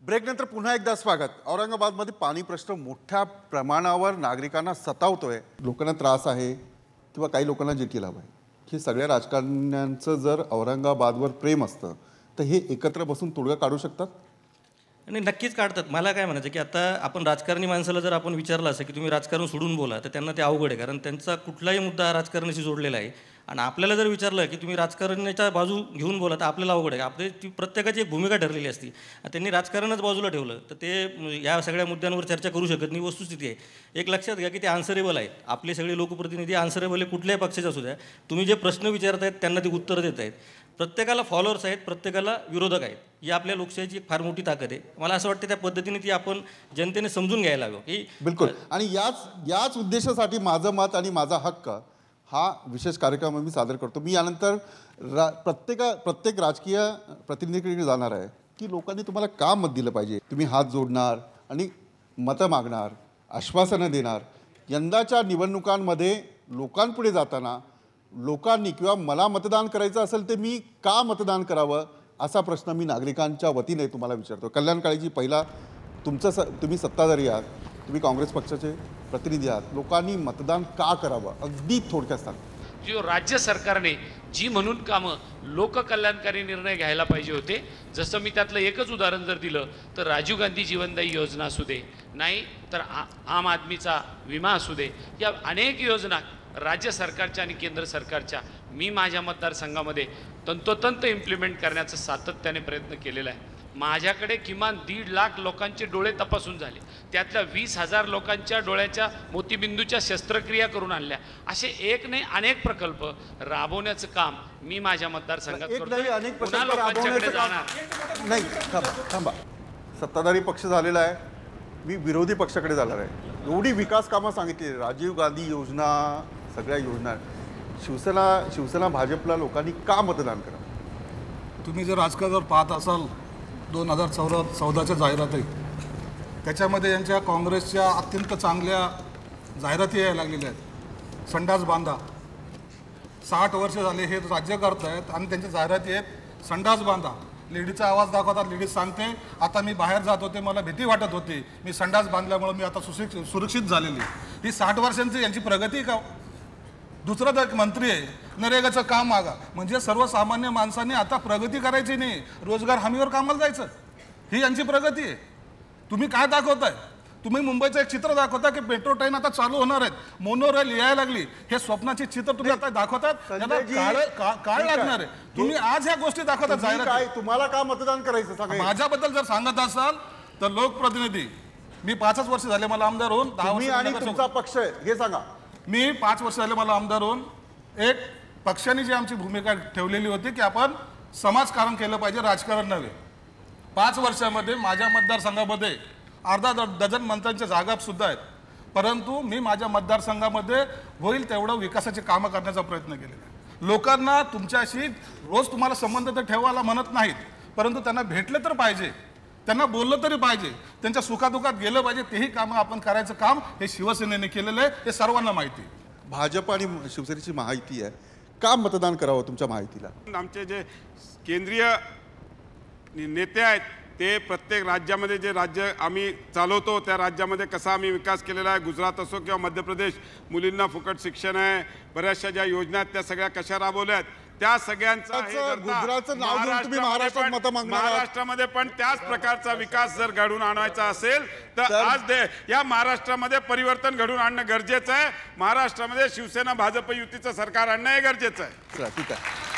ब्रेकनंतर पुन्हा एकदा स्वागत। औरंगाबादमध्ये पाणी प्रश्न मोठ्या प्रमाणावर नागरिकांना सतावतोय, लोकांना त्रास आहे किंवा काही लोकांना जेटी लाभ आहे। हे सगळ्या राजकारण्यांचं जर औरंगाबादवर प्रेम असतं तर हे एकत्र बसून तोडगा काढू शकतात आणि नक्कीच काढतात। मला काय म्हणायचं की आता आपण राजकारणी माणसाला जर आपण विचारलं असं की तुम्ही राजकारण सोडून बोला तर त्यांना ते अवघड आहे, कारण त्यांचा कुठलाही मुद्दा राजकारणाशी जोडलेला आहे। आणि आपल्याला जर विचारलं की तुम्ही राजकारणाच्या बाजू घेऊन बोला तर आपल्याला अवघड आहे। आपली ती प्रत्येकाची एक भूमिका ठरलेली असते। त्यांनी राजकारणच बाजूला ठेवलं तर ते या सगळ्या मुद्द्यांवर चर्चा करू शकत नाही। वस्तुस्थिती आहे एक लक्षात घ्या की ते आन्सरेबल आहेत। आपले सगळे लोकप्रतिनिधी आन्सरेबल आहे, कुठल्याही पक्षाचे असू द्या। तुम्ही जे प्रश्न विचारतायत त्यांना ते उत्तर देत आहेत। प्रत्येकाला फॉलोअर्स आहेत, प्रत्येकाला विरोधक आहेत। ही आपल्या लोकशाहीची एक फार मोठी ताकद आहे। मला असं वाटतं त्या पद्धतीने ती आपण जनतेने समजून घ्यायला हवं की बिलकुल। आणि याच उद्देशासाठी माझं मत आणि माझा हक्क हा विशेष कार्यक्रम मी सादर करतो। मी यानंतर प्रत्येक राजकीय प्रतिनिधीकडे जाणार आहे की लोकांनी तुम्हाला का मत दिलं पाहिजे। तुम्ही हात जोडणार आणि मतं मागणार, आश्वासनं देणार। यंदाच्या निवडणुकांमध्ये लोकांपुढे जाताना लोकांनी किंवा मला मतदान करायचं असेल तर मी का मतदान करावं असा प्रश्न मी नागरिकांच्या वतीने तुम्हाला विचारतो। कल्याण काळेजी, पहिला तुम्ही सत्ताधारी आहात, तुम्ही काँग्रेस पक्षाचे प्रतिनिधी आहात, लोकांनी मतदान का करावं अगदी थोडक्यात सांगा। जो राज्य सरकारने जी म्हणून कामं लोककल्याणकारी निर्णय घ्यायला पाहिजे होते, जसं मी त्यातलं एकच उदाहरण जर दिलं तर राजीव गांधी जीवनदायी योजना असू दे, नाही तर आम आदमीचा विमा असू दे, या अनेक योजना राज्य सरकारच्या आणि केंद्र सरकारच्या मी माझ्या मतदारसंघामध्ये तंतोतंत इम्प्लिमेंट करण्याचा सातत्याने प्रयत्न केलेला आहे। माझ्याकडे किमान 1.5 लाख लोकांचे डोळे तपासून झाले, त्यातल्या 20,000 लोकांच्या डोळ्याच्या मोतीबिंदूच्या शस्त्रक्रिया करून आणल्या। असे एक नाही अनेक प्रकल्प राबवण्याचं काम मी माझ्या मतदारसंघात नाही। थांबा, सत्ताधारी पक्ष झालेला आहे, मी विरोधी पक्षाकडे जाणार आहे। एवढी विकास कामं सांगितली, राजीव गांधी योजना, सगळ्या योजना, शिवसेना भाजपला लोकांनी का मतदान करा। तुम्ही जर राजकारणावर पाहत असाल 2014च्या जाहिराती, त्याच्यामध्ये यांच्या काँग्रेसच्या अत्यंत चांगल्या जाहिराती यायला लागलेल्या आहेत। संडास बांधा, 60 वर्ष झाले हे राज्य करत आहेत आणि त्यांच्या जाहिराती आहेत संडास बांधा। लेडीचा आवाज दाखवतात, लेडीज सांगते आता मी बाहेर जात होते, मला भीती वाटत होती, मी संडास बांधल्यामुळे मी आता सुरक्षित झालेली। ही 60 वर्षांची यांची प्रगती का? दुसरा एक मंत्री आहे, नरेगाचं काम मागा, म्हणजे सर्वसामान्य माणसांनी आता प्रगती करायची नाही, रोजगार हमीवर कामाला जायचं, ही यांची प्रगती आहे। तुम्ही काय दाखवताय? तुम्ही मुंबईचं एक चित्र दाखवता की मेट्रो ट्रेन आता चालू होणार आहेत, मोनो रेल यायला लागली, हे स्वप्नाची चित्र तुम्ही आता दाखवतात, त्याला काळ लागणार आहे। तुम्ही आज ह्या गोष्टी दाखवतात जाहिरात। तुम्हाला का मतदान करायचं सांगा। माझ्याबद्दल जर सांगत असाल तर लोकप्रतिनिधी, मी 5 वर्ष झाले मला आमदार होऊन, 10 वर्ष आणि तुमचा पक्ष आहे हे सांगा। मी 5 वर्ष झाले मला आमदार होऊन, एक पक्षाने जी आमची भूमिका ठेवलेली होती की आपण समाजकारण केलं पाहिजे, राजकारण नव्हे। 5 वर्षामध्ये माझ्या मतदारसंघामध्ये अर्धा डझन मंत्र्यांच्या जागा सुद्धा आहेत, परंतु मी माझ्या मतदारसंघामध्ये होईल तेवढं विकासाची कामं करण्याचा प्रयत्न केलेला आहे। लोकांना तुमच्याशी रोज तुम्हाला संबंध तर ठेवायला म्हणत नाहीत, परंतु त्यांना भेटलं तर पाहिजे, त्यांना बोललं तरी पाहिजे, त्यांच्या सुखादुखात गेलं पाहिजे, तेही कामं आपण करायचं काम हे शिवसेनेने केलेलं आहे, हे सर्वांना माहिती आहे। भाजप आणि शिवसेनेची माहिती आहे, का मतदान करावं तुमच्या माहितीला? आमचे जे केंद्रीय नेते आहेत ते प्रत्येक राज्यामध्ये जे राज्य आम्ही चालवतो त्या राज्यामध्ये कसा आम्ही विकास केलेला आहे, गुजरात असो किंवा मध्य प्रदेश, मुलींना फुकट शिक्षण आहे, बऱ्याचशा ज्या योजना आहेत त्या सगळ्या कशा राबवल्या आहेत, त्या सगळ्यांचा गुजरातचं नाव घेऊन तुम्ही महाराष्ट्रात मतं मागणार आहात। महाराष्ट्रामध्ये पण त्याच प्रकारचा विकास जर घडवून आणायचा असेल तर आज या महाराष्ट्रामध्ये परिवर्तन घडवून आणणं गरजेचं आहे। महाराष्ट्रामध्ये शिवसेना भाजप युतीचं सरकार आणणं हे गरजेचं आहे। ठीक आहे,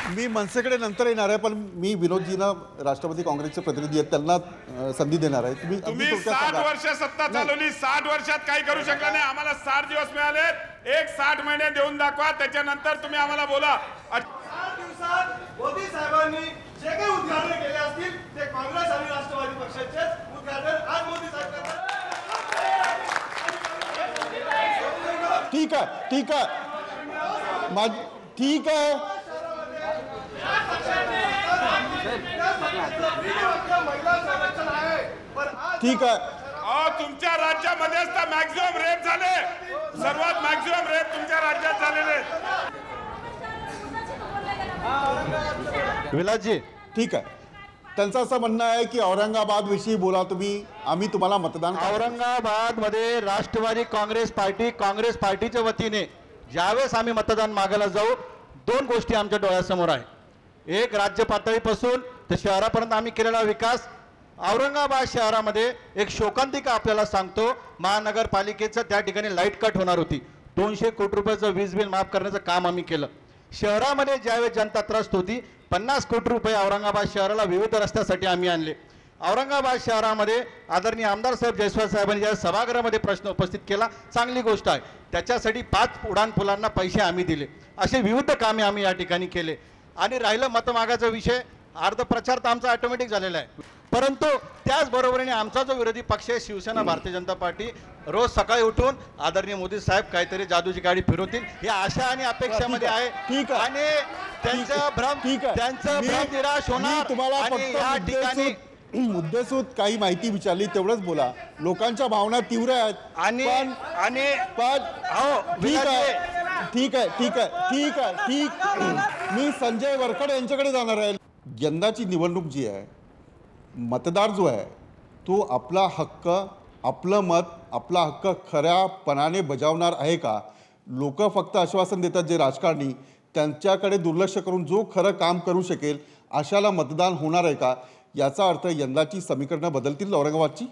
मी मनसेकडे नंतर येणार आहे, पण मी विनोदजींना राष्ट्रवादी काँग्रेसचे प्रतिनिधी आहेत त्यांना संधी देणार आहे। तुम्ही 60 वर्ष सत्ता चालवली, 60 वर्षात काही करू शकला नाही। आम्हाला 60 दिवस मिळाले, एक 60 महिने देऊन दाखवा, त्याच्यानंतर तुम्ही आम्हाला बोला। 60 दिवसात मोदी साहेबांनी जे काही उद्घाटन केले असतील ते काँग्रेस आणि राष्ट्रवादी पक्षाचे उद्घाटन आज मोदी साहेब करतात। ठीक आहे, ठीक आहे, ठीक आहे, ठीक आहे। तुमच्या राज्यामध्ये मॅक्झिमम रेप झाले, सर्वात मॅक्झिमम रेप तुमच्या राज्यात झालेले। विलासजी, ठीक आहे, त्यांचं असं म्हणणं आहे की औरंगाबाद विषयी बोला तुम्ही, आम्ही तुम्हाला मतदान करू. औरंगाबादमध्ये राष्ट्रवादी काँग्रेस पार्टीच्या वतीने ज्यावेळेस आम्ही मतदान मागायला जाऊ, दोन गोष्टी आमच्या डोळ्यासमोर आहे. एक, राज्य पातळीपासून ते शहरापर्यंत आम्ही केलेला विकास. औरंगाबाद शहरामध्ये एक शोकांतिका आपल्याला सांगतो, महानगरपालिकेचं त्या ठिकाणी लाईट कट होणार होती. 200 कोटी रुपयाचं वीज बिल माफ करण्याचं काम आम्ही केलं. शहरामध्ये ज्यावेळेस जनता त्रस्त होती, 50 कोटी रुपये औरंगाबाद शहराला विविध रस्त्यासाठी आम्ही आणले. औरंगाबाद शहरामध्ये आदरणीय आमदार साहेब जयस्वाल साहेबांनी ज्या सभागृहामध्ये प्रश्न उपस्थित केला, चांगली गोष्ट आहे. त्याच्यासाठी 5 उडान पुलांना पैसे आम्ही दिले. असे विविध कामे आम्ही या ठिकाणी केले. आणि राहिलं मतमागाचा विषय, अर्ध प्रचार तर आमचा ऑटोमॅटिक झालेला आहे. परंतु त्याचबरोबरीने आमचा जो विरोधी पक्ष आहे शिवसेना भारतीय जनता पार्टी, रोज सकाळी उठून आदरणीय मोदी साहेब काहीतरी जादूची गाडी फिरवतील ही आशा आणि अपेक्षामध्ये आहे. ठीक आहे. आणि त्यांचं भ्रम निराश होणार. तुम्हाला आणि या ठिकाणी मुद्देसूद काही माहिती विचारली, तेवढंच बोला. लोकांच्या भावना तीव्र आहेत. आणि ठीक आहे. मी संजय वरखड यांच्याकडे जाणार आहे. यंदाची निवडणूक जी आहे, मतदार जो आहे तो आपला हक्क, आपलं मत, आपला हक्क खऱ्यापणाने बजावणार आहे का? लोक फक्त आश्वासन देतात जे राजकारणी, त्यांच्याकडे दुर्लक्ष करून जो खरं काम करू शकेल अशाला मतदान होणार आहे का? याचा अर्थ यंदाची समीकरणं बदलतील औरंगाबादची.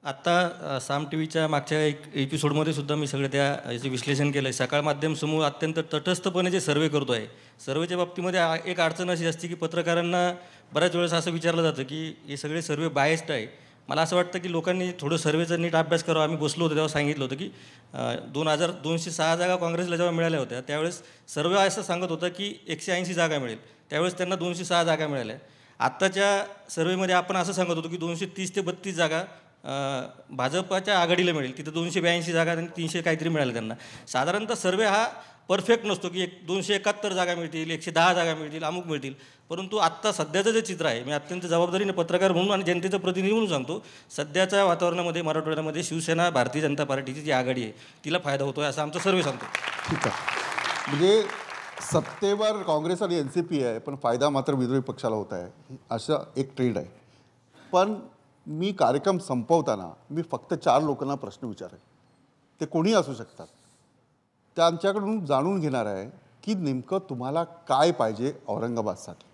आत्ता साम टी व्हीच्या मागच्या एक एपिसोडमध्ये सुद्धा मी सगळं त्या याचं विश्लेषण केलं आहे. सकाळ माध्यम समूह अत्यंत तटस्थपणे जे सर्वे करतो आहे, सर्वेच्या बाबतीमध्ये एक अडचण अशी असते की पत्रकारांना बऱ्याच वेळेस असं विचारलं जातं की हे सगळे सर्वे बायस्ड आहे. मला असं वाटतं की लोकांनी थोडं सर्वेचा नीट अभ्यास करावा. आम्ही बसलो होतो तेव्हा सांगितलं होतं की 2,206 जागा काँग्रेसला जेव्हा मिळाल्या होत्या त्यावेळेस सर्वे असं सांगत होतं की 180 जागा मिळेल. त्यावेळेस त्यांना 206 जागा मिळाल्या. आत्ताच्या सर्वेमध्ये आपण असं सांगत होतो की 230 ते 32 जागा भाजपाच्या आघाडीला मिळेल. तिथं 282 जागा आणि 300 काहीतरी मिळाल्या त्यांना. साधारणतः सर्वे हा परफेक्ट नसतो की 271 जागा मिळतील, 110 जागा मिळतील, अमुक मिळतील. परंतु आत्ता सध्याचं जे चित्र आहे, मी अत्यंत जबाबदारीने पत्रकार म्हणून आणि जनतेचा प्रतिनिधी म्हणून सांगतो, सध्याच्या वातावरणामध्ये मराठवाड्यामध्ये शिवसेना भारतीय जनता पार्टीची जी आघाडी आहे तिला फायदा होतो आहे असं आमचा सर्वे सांगतो. ठीक आहे. म्हणजे सत्तेवर काँग्रेस आणि NCP आहे, पण फायदा मात्र विरोधी पक्षाला होत आहे, असा एक ट्रेंड आहे. पण मी कार्यक्रम संपवताना मी फक्त 4 लोकांना प्रश्न विचारेन, ते कोणी असू शकतात. त्यांच्याकडून जाणून घेणार आहे की नेमकं तुम्हाला काय पाहिजे औरंगाबादसाठी.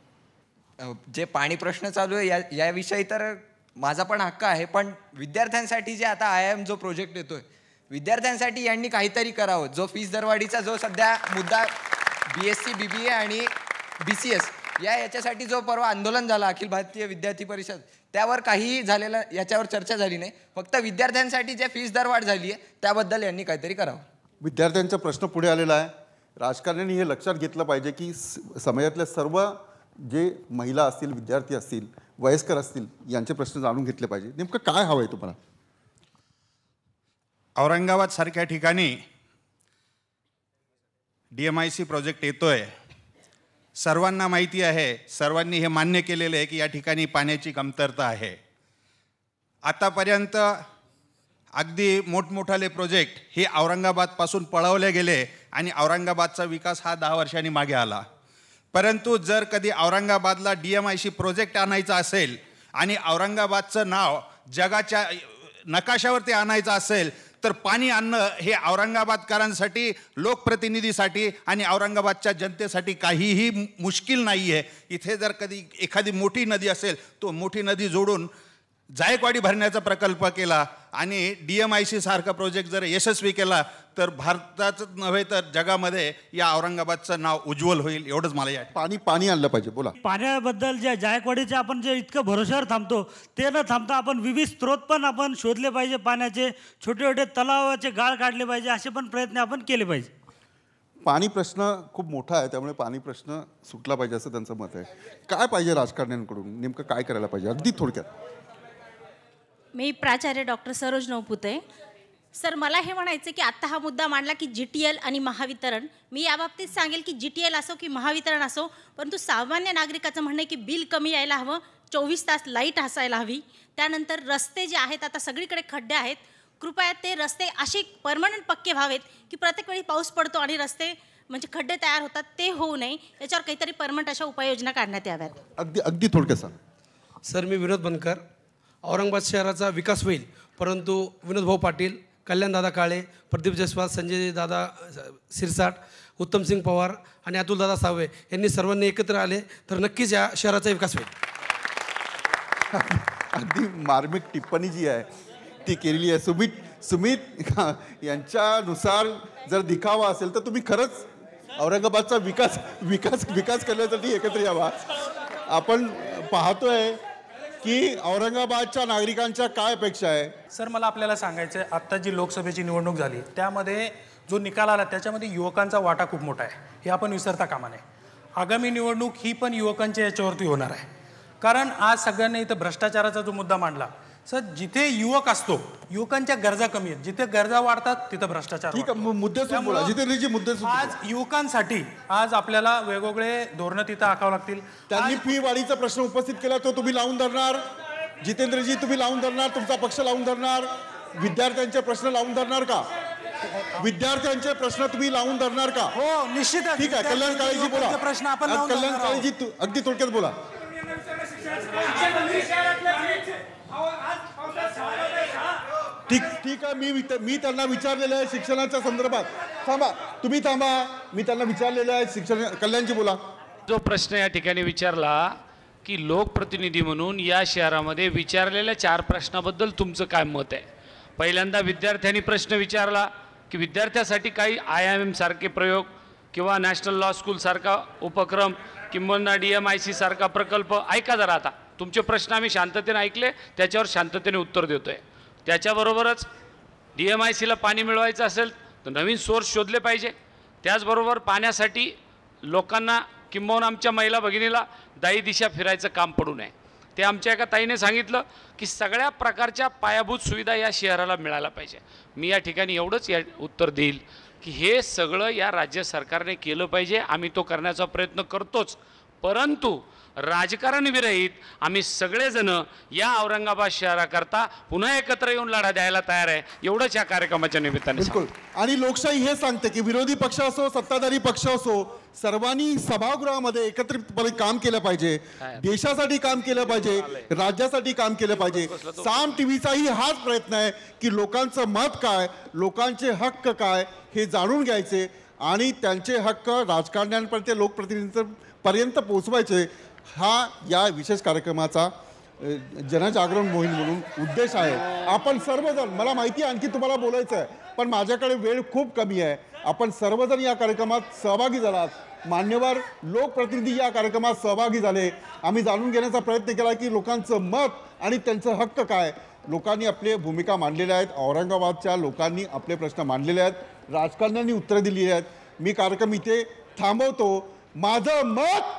जे पाणी प्रश्न चालू आहे याविषयी तर माझा पण हक्क आहे. पण विद्यार्थ्यांसाठी जे आता IIM जो प्रोजेक्ट येतोय, विद्यार्थ्यांसाठी यांनी काहीतरी करावं. जो फीस दरवाढीचा जो सध्या मुद्दा BSc BBA आणि BCS याच्यासाठी जो परवा आंदोलन झालं अखिल भारतीय विद्यार्थी परिषद, त्यावर काही झालेलं, याच्यावर चर्चा झाली नाही. फक्त विद्यार्थ्यांसाठी जे फीस दरवाढ झाली आहे त्याबद्दल यांनी काहीतरी करावं. विद्यार्थ्यांचा प्रश्न पुढे आलेला आहे. राजकारण्यांनी हे लक्षात घेतलं पाहिजे की समाजातल्या सर्व जे महिला असतील, विद्यार्थी असतील, वयस्कर असतील, यांचे प्रश्न जाणून घेतले पाहिजे. नेमकं काय हवं आहे तुम्हाला? औरंगाबादसारख्या ठिकाणी DMIC प्रोजेक्ट येतोय. सर्वांना माहिती आहे, सर्वांनी हे मान्य केलेलं आहे की या ठिकाणी पाण्याची कमतरता आहे. आतापर्यंत अगदी मोठमोठाले प्रोजेक्ट हे औरंगाबादपासून पळवले गेले आणि औरंगाबादचा विकास हा 10 वर्षांनी मागे आला. परंतु जर कधी औरंगाबादला DMIC प्रोजेक्ट आणायचा असेल आणि औरंगाबादचं नाव जगाच्या नकाशावरती आणायचं असेल तर पाणी आणणं हे औरंगाबादकरांसाठी, लोकप्रतिनिधीसाठी आणि औरंगाबादच्या जनतेसाठी काहीही मुश्किल नाही आहे. इथे जर कधी एखादी मोठी नदी असेल, तो मोठी नदी जोडून जायकवाडी भरण्याचा प्रकल्प केला आणि DMIC सारखा प्रोजेक्ट जर यशस्वी केला तर भारताच नव्हे तर जगामध्ये या औरंगाबादचं नाव उज्ज्वल होईल. एवढंच मला या पाणी आणलं पाहिजे. बोला. पाण्याबद्दल जे जायकवाडीचे आपण जे इतकं भरोश्यावर थांबतो ते न थांबता आपण विविध स्रोत पण आपण शोधले पाहिजे. पाण्याचे छोटे छोटे तलावाचे गाळ काढले पाहिजे. असे पण प्रयत्न आपण केले पाहिजे. पाणी प्रश्न खूप मोठा आहे, त्यामुळे पाणी प्रश्न सुटला पाहिजे असं त्यांचं मत आहे. काय पाहिजे राजकारण्यांकडून? नेमकं काय करायला पाहिजे अगदी थोडक्यात? मी प्राचार्य डॉक्टर सरोज नवपुते. सर, मला हे म्हणायचं की आत्ता हा मुद्दा मांडला की GTL आणि महावितरण. मी याबाबतीत सांगेल की GTL असो की महावितरण असो, परंतु सामान्य नागरिकाचं म्हणणं आहे की बिल कमी यायला हवं, 24 तास लाईट असायला हवी. त्यानंतर रस्ते जे आहेत, आता सगळीकडे खड्डे आहेत, कृपया ते रस्ते असे परमनंट पक्के व्हावेत की प्रत्येक वेळी पाऊस पडतो आणि रस्ते म्हणजे खड्डे तयार होतात ते होऊ नये, याच्यावर काहीतरी परमनंट अशा उपाययोजना काढण्यात याव्यात. अगदी थोडक्यात सांग. सर, मी विनोद बनकर. औरंगाबाद शहराचा विकास होईल, परंतु विनोदभाऊ पाटील, कल्याणदादा काळे, प्रदीप जयस्वाल, संजय दादा सिरसाट, उत्तमसिंग पवार आणि अतुलदादा सावे यांनी सर्वांनी एकत्र आले तर नक्कीच या शहराचा विकास होईल. अगदी मार्मिक टिप्पणी जी आहे ती केलेली आहे. सुमित यांच्यानुसार जर दिखावा असेल तर तुम्ही खरंच औरंगाबादचा विकास करण्यासाठी एकत्र यावा. आपण पाहतोय की औरंगाबादच्या नागरिकांच्या काय अपेक्षा आहे. सर, मला आपल्याला सांगायचं आहे, आत्ता जी लोकसभेची निवडणूक झाली त्यामध्ये जो निकाल आला त्याच्यामध्ये युवकांचा वाटा खूप मोठा आहे, हे आपण विसरता कामा नये. आगामी निवडणूक ही पण युवकांच्या याच्यावरती होणार आहे. कारण आज सगळ्यांनी इथं भ्रष्टाचाराचा जो मुद्दा मांडला, सर जिथे युवक असतो युवकांच्या गरजा कमी आहेत, जिथे गरजा वाढतात तिथं भ्रष्टाचार. ठीक आहे, मुद्देसूद बोला. जितेंद्रजी मुद्देसूद. आज युवकांसाठी आज आपल्याला वेगवेगळे धोरणं तिथं आखावं लागतील. त्यांनी फी वाढीचा प्रश्न उपस्थित केला, तो तुम्ही लावून धरणार. जितेंद्रजी, तुम्ही लावून धरणार, तुमचा पक्ष लावून धरणार. विद्यार्थ्यांचे प्रश्न लावून धरणार का? विद्यार्थ्यांचे प्रश्न तुम्ही लावून धरणार का? हो, निश्चित. ठीक आहे, कल्याण काळेजी बोला. प्रश्न आपण कल्याण काळेजी अगदी थोडक्यात बोला. ठीक आहे, मी त्यांना विचारलेलं आहे शिक्षणाच्या संदर्भात. तुम्ही थांबा, मी त्यांना विचारलेलं आहे शिक्षण. कल्याणजी बोला. जो प्रश्न या ठिकाणी विचारला की लोकप्रतिनिधी म्हणून या शहरामध्ये विचारलेल्या 4 प्रश्नाबद्दल तुमचं काय मत आहे. पहिल्यांदा विद्यार्थ्यांनी प्रश्न विचारला की विद्यार्थ्यासाठी काही IIM सारखे प्रयोग किंवा नॅशनल लॉ स्कूल सारखा उपक्रम किंवा DMIC सारखा प्रकल्प. ऐका जरा, आता तुमचे प्रश्न आम्ही शांततेने ऐकले, त्याच्यावर शांततेने उत्तर देतोय. त्याच्याबरोबरच DMICला पाणी मिळवायचं असेल तर नवीन सोर्स शोधले पाहिजे. त्याचबरोबर पाण्यासाठी लोकांना किंबहुना आमच्या महिला भगिनीला दायी दिशा फिरायचं काम पडू नये. ते आमच्या एका ताईने सांगितलं की सगळ्या प्रकारच्या पायाभूत सुविधा या शहराला मिळायला पाहिजे. मी या ठिकाणी एवढंच उत्तर देईल की हे सगळं या राज्य सरकारने केलं पाहिजे. आम्ही तो करण्याचा प्रयत्न करतोच, परंतु राजकारण विरहित आम्ही सगळेजण या औरंगाबाद शहराकरता पुन्हा एकत्र येऊन लढा द्यायला तयार आहे. एवढंच या कार्यक्रमाच्या निमित्ताने. बिलकुल. आणि लोकशाही हे सांगते की विरोधी पक्ष असो सत्ताधारी पक्ष असो, सर्वांनी सभागृहामध्ये एकत्रितपणे काम केलं पाहिजे. देशासाठी काम केलं पाहिजे, राज्यासाठी काम केलं पाहिजे. साम टीव्हीचाही हाच प्रयत्न आहे की लोकांचं मत काय, लोकांचे हक्क काय हे जाणून घ्यायचे आणि त्यांचे हक्क राजकारण्यांपर्यंत, लोकप्रतिनिधींपर्यंत पोहोचवायचे. हा या विशेष कार्यक्रमाचा जनजागरण मोहीम म्हणून उद्देश आहे. आपण सर्वजण, मला माहिती आहे आणखी तुम्हाला बोलायचं आहे पण माझ्याकडे वेळ खूप कमी आहे. आपण सर्वजण या कार्यक्रमात सहभागी झालात. मान्यवर लोकप्रतिनिधी या कार्यक्रमात सहभागी झाले. आम्ही जाणून घेण्याचा प्रयत्न केला की लोकांचं मत आणि त्यांचं हक्क काय. लोकांनी आपली भूमिका मांडलेल्या आहेत. औरंगाबादच्या लोकांनी आपले प्रश्न मांडलेले आहेत. राजकारण्यांनी उत्तरं दिली आहेत. मी कार्यक्रम इथे थांबवतो. माझं मत